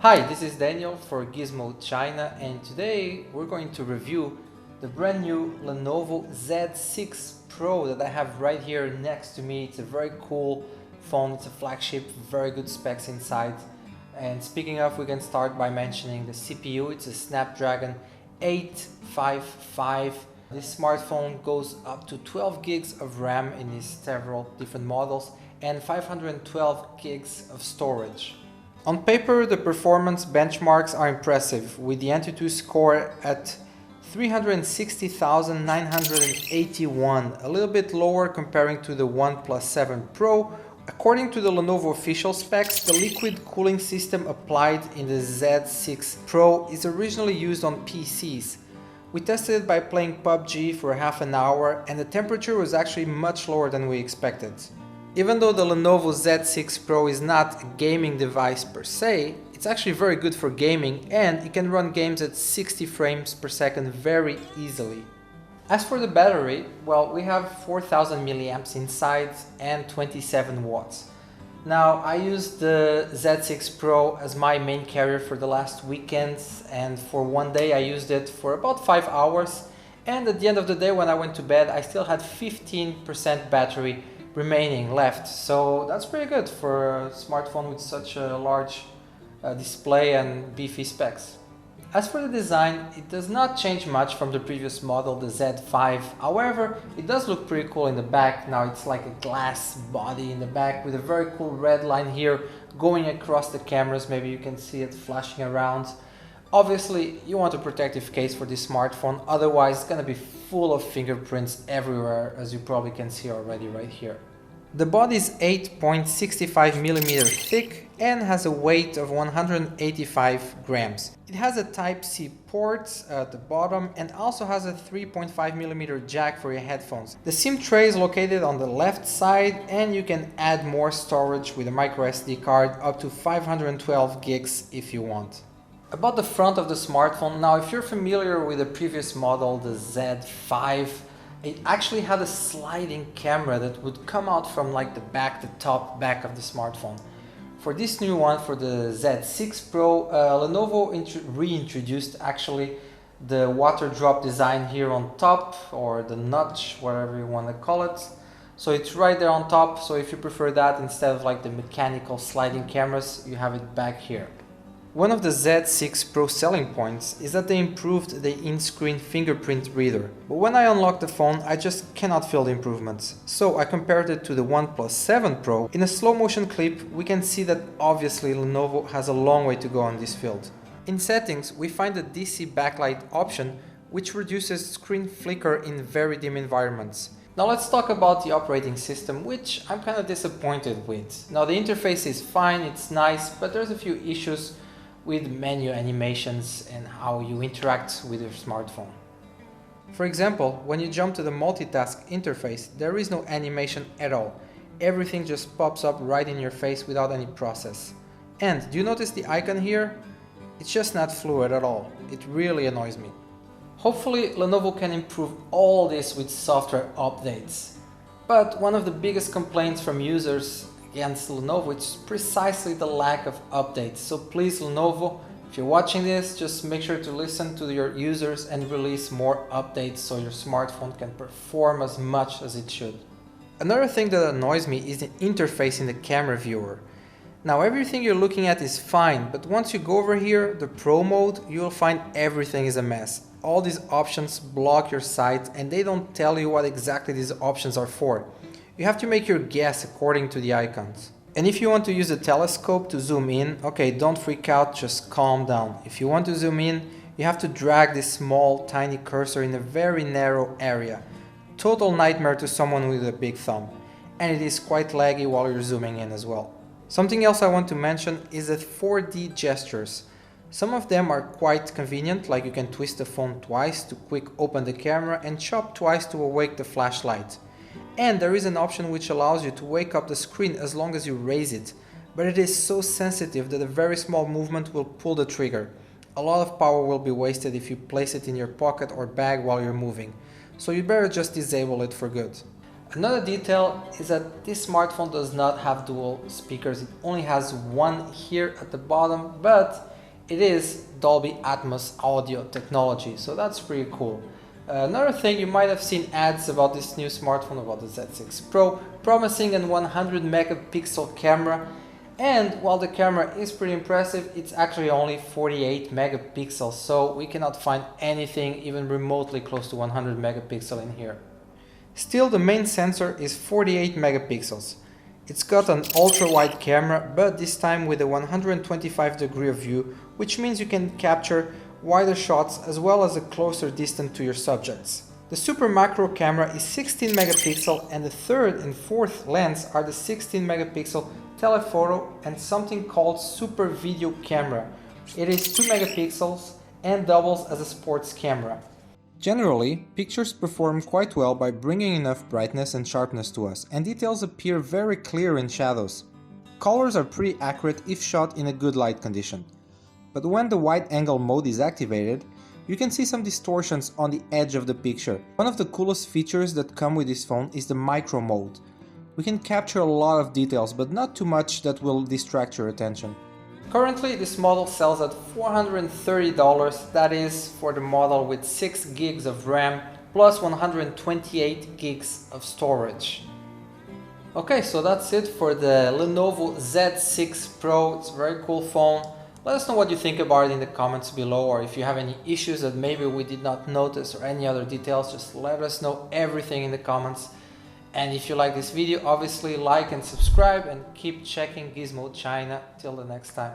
Hi, this is Daniel for Gizmo China, and today we're going to review the brand new Lenovo Z6 Pro that I have right here next to me. It's a very cool phone, it's a flagship, very good specs inside. And speaking of, we can start by mentioning the CPU. It's a Snapdragon 855. This smartphone goes up to 12 gigs of RAM in these several different models and 512 gigs of storage. On paper, the performance benchmarks are impressive, with the Antutu score at 360,981, a little bit lower comparing to the OnePlus 7 Pro. According to the Lenovo official specs, the liquid cooling system applied in the Z6 Pro is originally used on PCs. We tested it by playing PUBG for half an hour, and the temperature was actually much lower than we expected. Even though the Lenovo Z6 Pro is not a gaming device per se, it's actually very good for gaming, and it can run games at 60 frames per second very easily. As for the battery, well, we have 4000 milliamps inside and 27 watts. Now, I used the Z6 Pro as my main carrier for the last weekend, and for one day I used it for about 5 hours, and at the end of the day when I went to bed I still had 15% battery remaining left, so that's pretty good for a smartphone with such a large display and beefy specs. As for the design, it does not change much from the previous model, the Z5. However, it does look pretty cool in the back. Now it's like a glass body in the back with a very cool red line here going across the cameras. Maybe you can see it flashing around. Obviously, you want a protective case for this smartphone, otherwise it's going to be full of fingerprints everywhere, as you probably can see already right here. The body is 8.65mm thick and has a weight of 185 grams. It has a Type-C port at the bottom and also has a 3.5mm jack for your headphones. The SIM tray is located on the left side, and you can add more storage with a microSD card up to 512 gigs if you want. About the front of the smartphone, now if you're familiar with the previous model, the Z5, it actually had a sliding camera that would come out from like the top back of the smartphone. For this new one, for the Z6 Pro, Lenovo reintroduced actually the water drop design here on top, or the notch, whatever you want to call it. So it's right there on top, so if you prefer that instead of like the mechanical sliding cameras, you have it back here. One of the Z6 Pro selling points is that they improved the in-screen fingerprint reader, but when I unlocked the phone I just cannot feel the improvements. So I compared it to the OnePlus 7 Pro. In a slow motion clip we can see that obviously Lenovo has a long way to go on this field. In settings we find the DC backlight option, which reduces screen flicker in very dim environments. Now let's talk about the operating system, which I'm kind of disappointed with. Now the interface is fine, it's nice, but there's a few issues with menu animations and how you interact with your smartphone. For example, when you jump to the multitask interface, there is no animation at all. Everything just pops up right in your face without any process. And do you notice the icon here? It's just not fluid at all. It really annoys me. Hopefully Lenovo can improve all this with software updates. But one of the biggest complaints from users against Lenovo is precisely the lack of updates. So please, Lenovo, if you're watching this, just make sure to listen to your users and release more updates so your smartphone can perform as much as it should. Another thing that annoys me is the interface in the camera viewer. Now everything you're looking at is fine, but once you go over here, the Pro mode, you'll find everything is a mess. All these options block your sight and they don't tell you what exactly these options are for. You have to make your guess according to the icons. And if you want to use a telescope to zoom in, okay, don't freak out, just calm down. If you want to zoom in, you have to drag this small tiny cursor in a very narrow area. Total nightmare to someone with a big thumb. And it is quite laggy while you're zooming in as well. Something else I want to mention is the 4D gestures. Some of them are quite convenient, like you can twist the phone twice to quick open the camera and chop twice to awake the flashlight. And there is an option which allows you to wake up the screen as long as you raise it, but it is so sensitive that a very small movement will pull the trigger. A lot of power will be wasted if you place it in your pocket or bag while you're moving, so you better just disable it for good. Another detail is that this smartphone does not have dual speakers, it only has one here at the bottom, but it is Dolby Atmos audio technology, so that's pretty cool. Another thing, you might have seen ads about this new smartphone, about the Z6 Pro, promising a 100 megapixel camera, and while the camera is pretty impressive, it's actually only 48 megapixels, so we cannot find anything even remotely close to 100 megapixel in here. Still, the main sensor is 48 megapixels. It's got an ultra-wide camera, but this time with a 125-degree view, which means you can capture wider shots as well as a closer distance to your subjects. The super macro camera is 16 megapixel and the third and fourth lens are the 16 megapixel telephoto and something called super video camera. It is 2 megapixels and doubles as a sports camera. Generally, pictures perform quite well by bringing enough brightness and sharpness to us, and details appear very clear in shadows. Colors are pretty accurate if shot in a good light condition. But when the wide-angle mode is activated, you can see some distortions on the edge of the picture. One of the coolest features that come with this phone is the micro mode. We can capture a lot of details, but not too much that will distract your attention. Currently, this model sells at $430, that is for the model with 6 gigs of RAM plus 128 gigs of storage. Okay, so that's it for the Lenovo Z6 Pro. It's a very cool phone. Let us know what you think about it in the comments below, or if you have any issues that maybe we did not notice or any other details, just let us know everything in the comments. And if you like this video, obviously like and subscribe and keep checking Gizmo China. Till the next time.